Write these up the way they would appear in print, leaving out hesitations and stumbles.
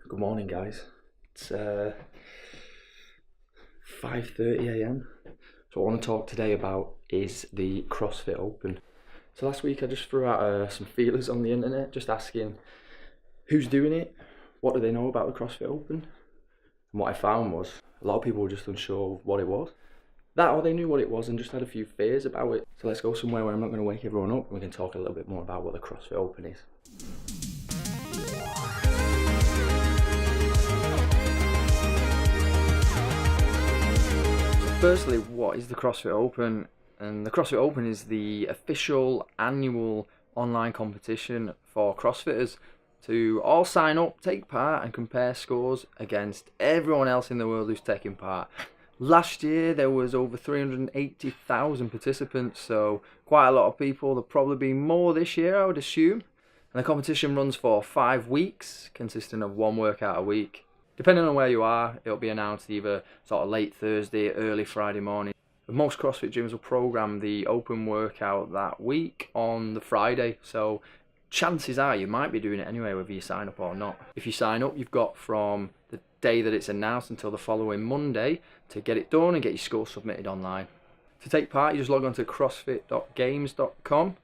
Good morning, guys. It's 5:30 a.m. So what I want to talk today about is the CrossFit Open. So last week I just threw out some feelers on the internet, just asking who's doing it, what do they know about the CrossFit Open, and what I found was a lot of people were just unsure of what it was. That or they knew what it was and just had a few fears about it. So let's go somewhere where I'm not going to wake everyone up and we can talk a little bit more about what the CrossFit Open is. Firstly, what is the CrossFit Open? And the CrossFit Open is the official annual online competition for CrossFitters to all sign up, take part and compare scores against everyone else in the world who's taking part. Last year there was over 380,000 participants, so quite a lot of people. There'll probably be more this year, I would assume. And the competition runs for 5 weeks, consisting of one workout a week. Depending on where you are, it'll be announced either sort of late Thursday, early Friday morning. Most CrossFit gyms will program the open workout that week on the Friday, so chances are you might be doing it anyway, whether you sign up or not. If you sign up, you've got from the day that it's announced until the following Monday to get it done and get your score submitted online. To take part, you just log on to crossfit.games.com.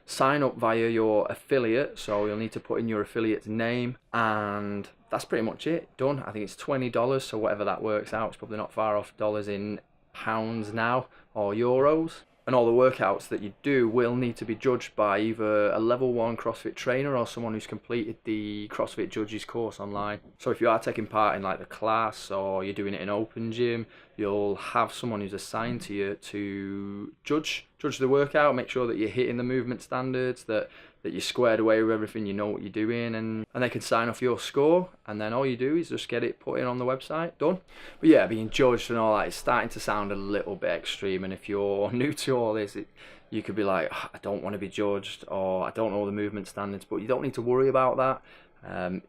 Sign up via your affiliate, so you'll need to put in your affiliate's name, and that's pretty much it. Done. I think it's $20, so whatever that works out, it's probably not far off dollars in pounds now, or euros. And all the workouts that you do will need to be judged by either a level 1 CrossFit trainer or someone who's completed the CrossFit Judges course online. So if you are taking part in like the class or you're doing it in open gym, you'll have someone who's assigned to you to judge the workout, make sure that you're hitting the movement standards, that you're squared away with everything, you know what you're doing, and they can sign off your score, and then all you do is just get it put in on the website, done. But yeah, being judged and all that, it's starting to sound a little bit extreme, and if you're new to all this, you could be like, I don't want to be judged, or I don't know the movement standards, but you don't need to worry about that.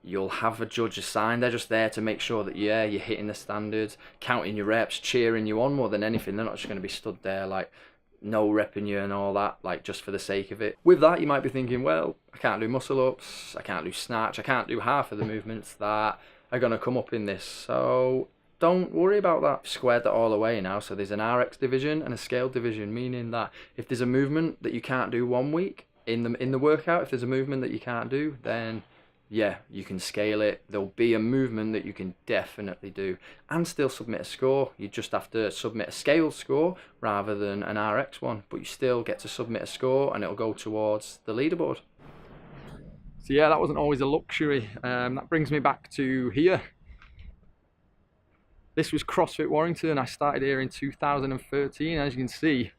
You'll have a judge assigned. They're just there to make sure that you're hitting the standards, counting your reps, cheering you on more than anything. They're not just going to be stood there like no repping you and all that, like just for the sake of it. With that, you might be thinking, well, I can't do muscle ups, I can't do snatch, I can't do half of the movements that are going to come up in this. So don't worry about that. Squared that all away now. So there's an RX division and a scale division, meaning that if there's a movement that you can't do one week in the workout, if there's a movement that you can't do, then yeah, you can scale it. There'll be a movement that you can definitely do and still submit a score. You just have to submit a scaled score rather than an RX one, but you still get to submit a score and it'll go towards the leaderboard. So yeah, that wasn't always a luxury. That brings me back to here. This was CrossFit Warrington. I started here in 2013. As you can see,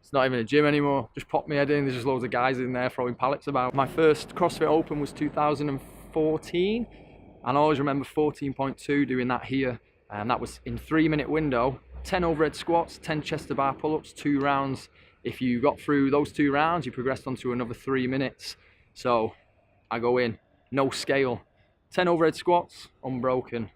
it's not even a gym anymore. Just popped my head in, there's just loads of guys in there throwing pallets about. My first CrossFit Open was 2014, and I always remember 14.2 doing that here, and that was in 3-minute window, 10 overhead squats, 10 chest to bar pull-ups, 2 rounds. If you got through those 2 rounds, you progressed onto another 3 minutes. So I go in, no scale, 10 overhead squats, unbroken.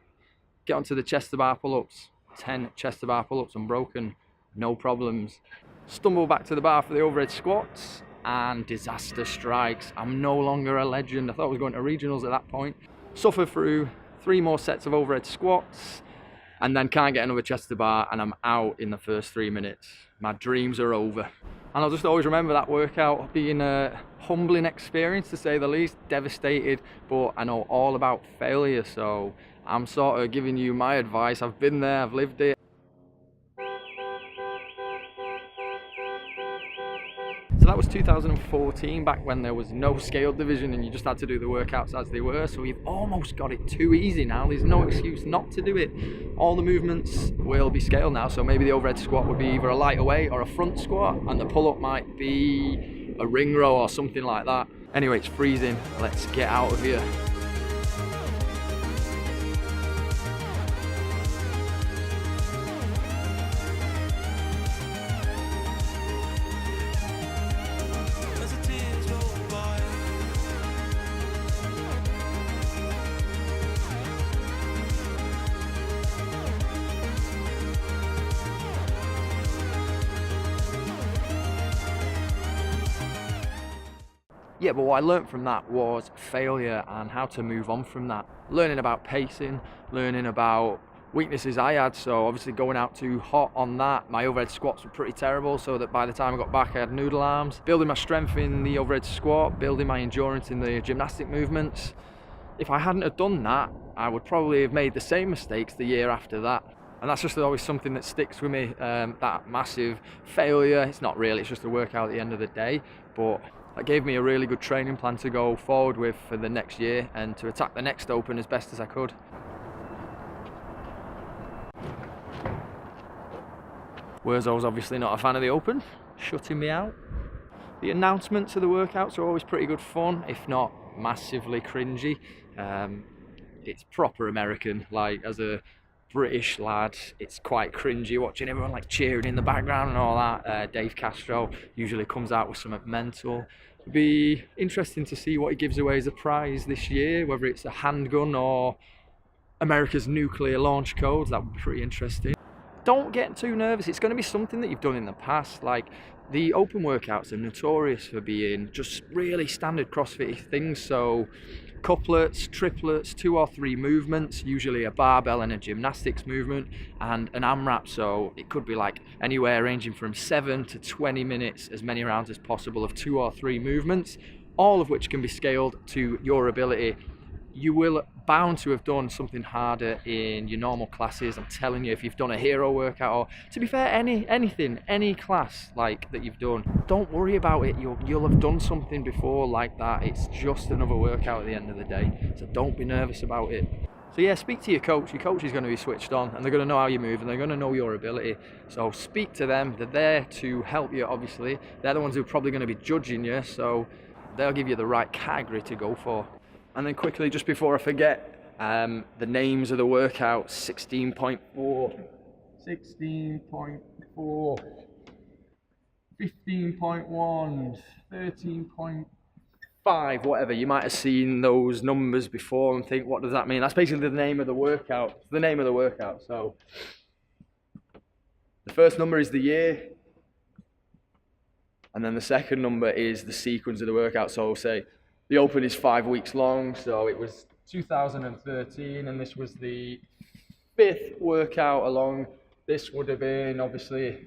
Get onto the chest to bar pull-ups, 10 chest to bar pull-ups, unbroken, no problems. Stumble back to the bar for the overhead squats and disaster strikes. I'm no longer a legend. I thought I was going to regionals at that point. Suffer through 3 more sets of overhead squats and then can't get another chest to bar, and I'm out in the first 3 minutes. My dreams are over. And I'll just always remember that workout being a humbling experience, to say the least. Devastated, but I know all about failure, so I'm sort of giving you my advice. I've been there, I've lived it. So that was 2014, back when there was no scale division and you just had to do the workouts as they were. So we've almost got it too easy now. There's no excuse not to do it. All the movements will be scaled now. So maybe the overhead squat would be either a lighter weight or a front squat, and the pull-up might be a ring row or something like that. Anyway, it's freezing. Let's get out of here. Yeah, but what I learned from that was failure and how to move on from that. Learning about pacing, learning about weaknesses I had, so obviously going out too hot on that. My overhead squats were pretty terrible, so that by the time I got back I had noodle arms. Building my strength in the overhead squat, building my endurance in the gymnastic movements. If I hadn't have done that, I would probably have made the same mistakes the year after that. And that's just always something that sticks with me, that massive failure. It's not really, it's just a workout at the end of the day, but that gave me a really good training plan to go forward with for the next year and to attack the next Open as best as I could. Whereas I was obviously not a fan of the Open, shutting me out. The announcements of the workouts are always pretty good fun, if not massively cringy. It's proper American, like as a British lad, it's quite cringy watching everyone like cheering in the background and all that. Dave Castro usually comes out with something mental. It'd be interesting to see what he gives away as a prize this year, whether it's a handgun or America's nuclear launch codes. That would be pretty interesting. Don't get too nervous. It's going to be something that you've done in the past. Like the Open workouts are notorious for being just really standard CrossFit things. So couplets, triplets, 2 or 3 movements, usually a barbell and a gymnastics movement, and an AMRAP. So it could be like anywhere ranging from 7 to 20 minutes, as many rounds as possible of 2 or 3 movements, all of which can be scaled to your ability. You will bound to have done something harder in your normal classes. I'm telling you, if you've done a hero workout, or to be fair, any class like that you've done, don't worry about it. You'll have done something before like that. It's just another workout at the end of the day, so don't be nervous about it. So yeah, speak to your coach. Your coach is going to be switched on, and they're going to know how you move, and they're going to know your ability. So speak to them. They're there to help you, obviously. They're the ones who are probably going to be judging you, so they'll give you the right category to go for. And then quickly, just before I forget, the names of the workouts: 16.4, 16.4, 15.1, 13.5, whatever. You might have seen those numbers before and think, what does that mean? That's basically the name of the workout. It's the name of the workout. So the first number is the year, and then the second number is the sequence of the workout. So say the Open is 5 weeks long, so it was 2013, and this was the 5th workout along. This would have been obviously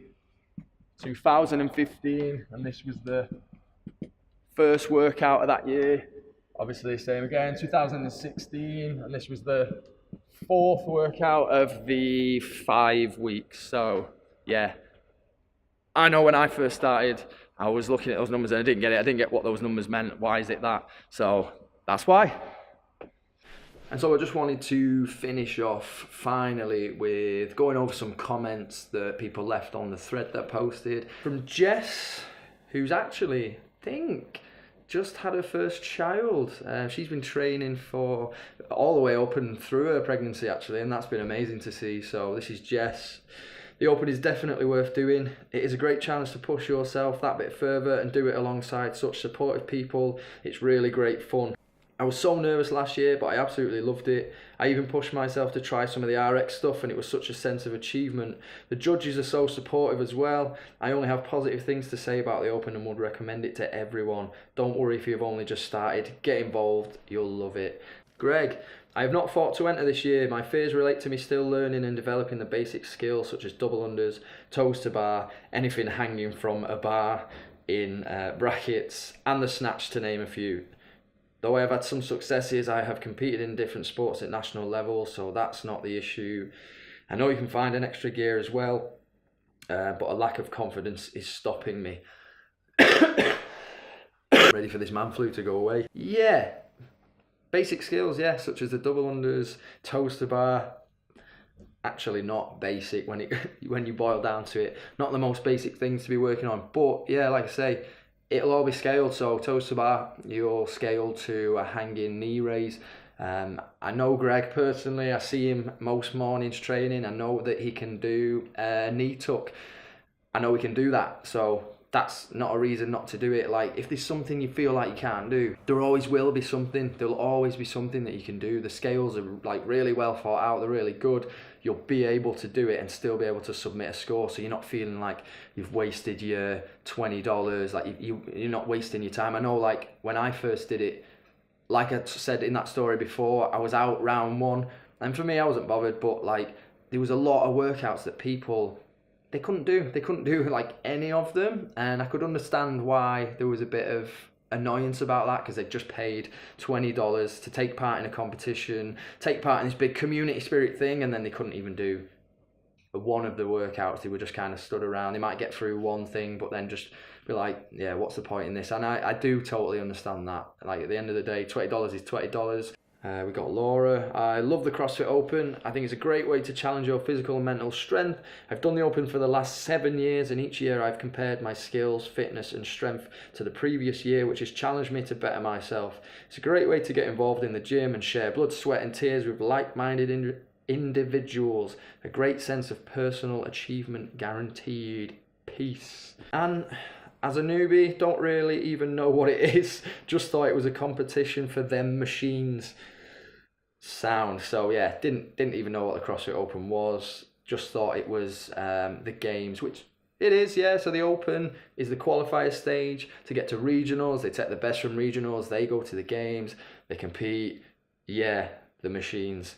2015, and this was the first workout of that year. Obviously, same again, 2016, and this was the 4th workout of the 5 weeks. So, yeah, I know when I first started, I was looking at those numbers and I didn't get it. I didn't get what those numbers meant. Why is it that? So that's why. And so I just wanted to finish off finally with going over some comments that people left on the thread that I posted. From Jess, who's actually, I think, just had her first child. She's been training for all the way up and through her pregnancy actually, and that's been amazing to see. So this is Jess. The Open is definitely worth doing. It is a great chance to push yourself that bit further and do it alongside such supportive people. It's really great fun. I was so nervous last year, but I absolutely loved it. I even pushed myself to try some of the RX stuff, and it was such a sense of achievement. The judges are so supportive as well. I only have positive things to say about the Open and would recommend it to everyone. Don't worry if you've only just started. Get involved, you'll love it. Greg, I have not thought to enter this year. My fears relate to me still learning and developing the basic skills such as double unders, toes to bar, anything hanging from a bar in brackets, and the snatch, to name a few. Though I have had some successes, I have competed in different sports at national level, so that's not the issue. I know you can find an extra gear as well, but a lack of confidence is stopping me. Ready for this man flu to go away? Yeah. Basic skills, yeah, such as the double unders, toes to bar. Actually not basic when you boil down to it. Not the most basic things to be working on. But yeah, like I say, it'll all be scaled. So toes to bar, you'll scale to a hanging knee raise. I know Greg personally. I see him most mornings training. I know that he can do a knee tuck. I know he can do that. So that's not a reason not to do it. Like, if there's something you feel like you can't do, there always will be something. There'll always be something that you can do. The scales are like really well thought out, they're really good. You'll be able to do it and still be able to submit a score, so you're not feeling like you've wasted your $20, like you're not wasting your time. I know, like, when I first did it, like I said in that story before, I was out round 1, and for me, I wasn't bothered, but like, there was a lot of workouts that people, they couldn't do like any of them, and I could understand why there was a bit of annoyance about that, because they just paid $20 to take part in a competition, take part in this big community spirit thing, and then they couldn't even do one of the workouts. They were just kind of stood around. They might get through one thing, but then just be like, yeah, what's the point in this? And I do totally understand that. Like, at the end of the day, $20 is $20. We got Laura. I love the CrossFit Open. I think it's a great way to challenge your physical and mental strength. I've done the Open for the last 7 years, and each year I've compared my skills, fitness and strength to the previous year, which has challenged me to better myself. It's a great way to get involved in the gym and share blood, sweat and tears with like-minded individuals. A great sense of personal achievement guaranteed. Peace. And as a newbie, don't really even know what it is. Just thought it was a competition for them machines. Sound. So yeah, didn't even know what the CrossFit Open was. Just thought it was the games, which it is, yeah. So the Open is the qualifier stage to get to regionals. They take the best from regionals, they go to the games, they compete. Yeah, the machines.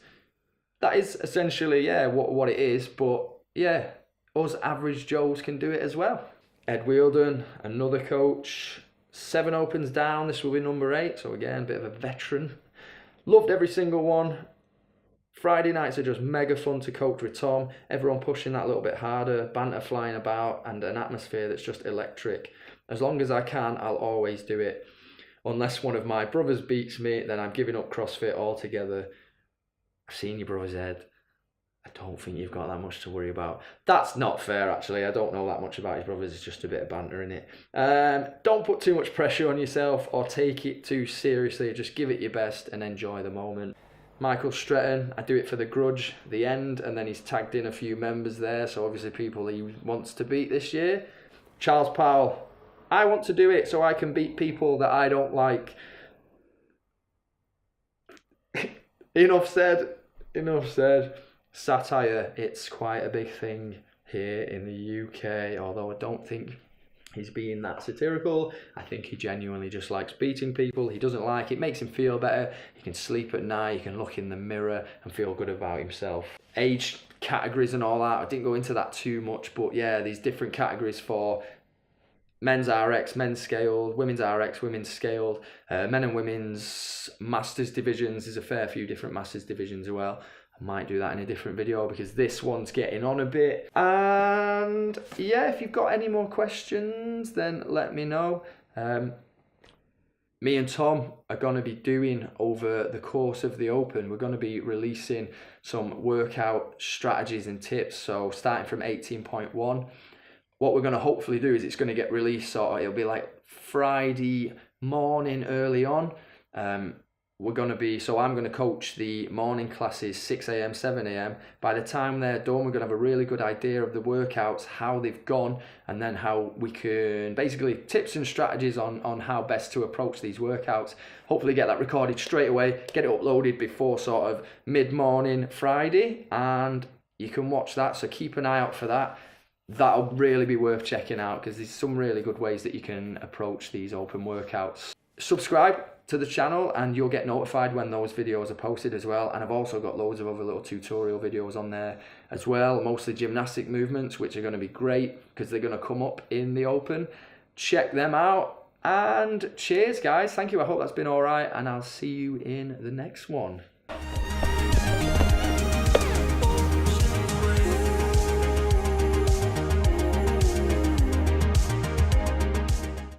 That is essentially, yeah, what it is. But yeah, us average Joes can do it as well. Ed Wheeldon, another coach, 7 Opens down. This will be number 8. So again, a bit of a veteran. Loved every single one. Friday nights are just mega fun to coach with Tom. Everyone pushing that little bit harder, banter flying about, and an atmosphere that's just electric. As long as I can, I'll always do it. Unless one of my brothers beats me, then I'm giving up CrossFit altogether. I've seen your brother's Ed. I don't think you've got that much to worry about. That's not fair, actually. I don't know that much about his brothers. It's just a bit of banter in it. Don't put too much pressure on yourself or take it too seriously. Just give it your best and enjoy the moment. Michael Stretton, I do it for the grudge, the end, and then he's tagged in a few members there, so obviously people he wants to beat this year. Charles Powell, I want to do it so I can beat people that I don't like. Enough said. Satire, it's quite a big thing here in the UK, although I don't think he's being that satirical. I think he genuinely just likes beating people. He doesn't like it, makes him feel better. He can sleep at night, he can look in the mirror and feel good about himself. Age categories and all that, I didn't go into that too much, but yeah, these different categories for men's RX, men's scaled, women's RX, women's scaled, men and women's masters divisions. There's a fair few different masters divisions as well. I might do that in a different video because this one's getting on a bit. And yeah, if you've got any more questions, then let me know. Me and Tom are going to be doing over the course of the Open, we're going to be releasing some workout strategies and tips. So starting from 18.1, what we're going to hopefully do is it's going to get released sort of, it'll be like Friday morning early on. I'm going to coach the morning classes 6 a.m, 7 a.m. By the time they're done, we're going to have a really good idea of the workouts, how they've gone, and then how we can basically tips and strategies on how best to approach these workouts. Hopefully get that recorded straight away, get it uploaded before sort of mid-morning Friday, and you can watch that. So keep an eye out for that. That'll really be worth checking out because there's some really good ways that you can approach these Open workouts. Subscribe to the channel and you'll get notified when those videos are posted as well. And I've also got loads of other little tutorial videos on there as well, mostly gymnastic movements, which are going to be great because they're going to come up in the Open. Check them out and cheers guys. Thank you. I hope that's been all right and I'll see you in the next one.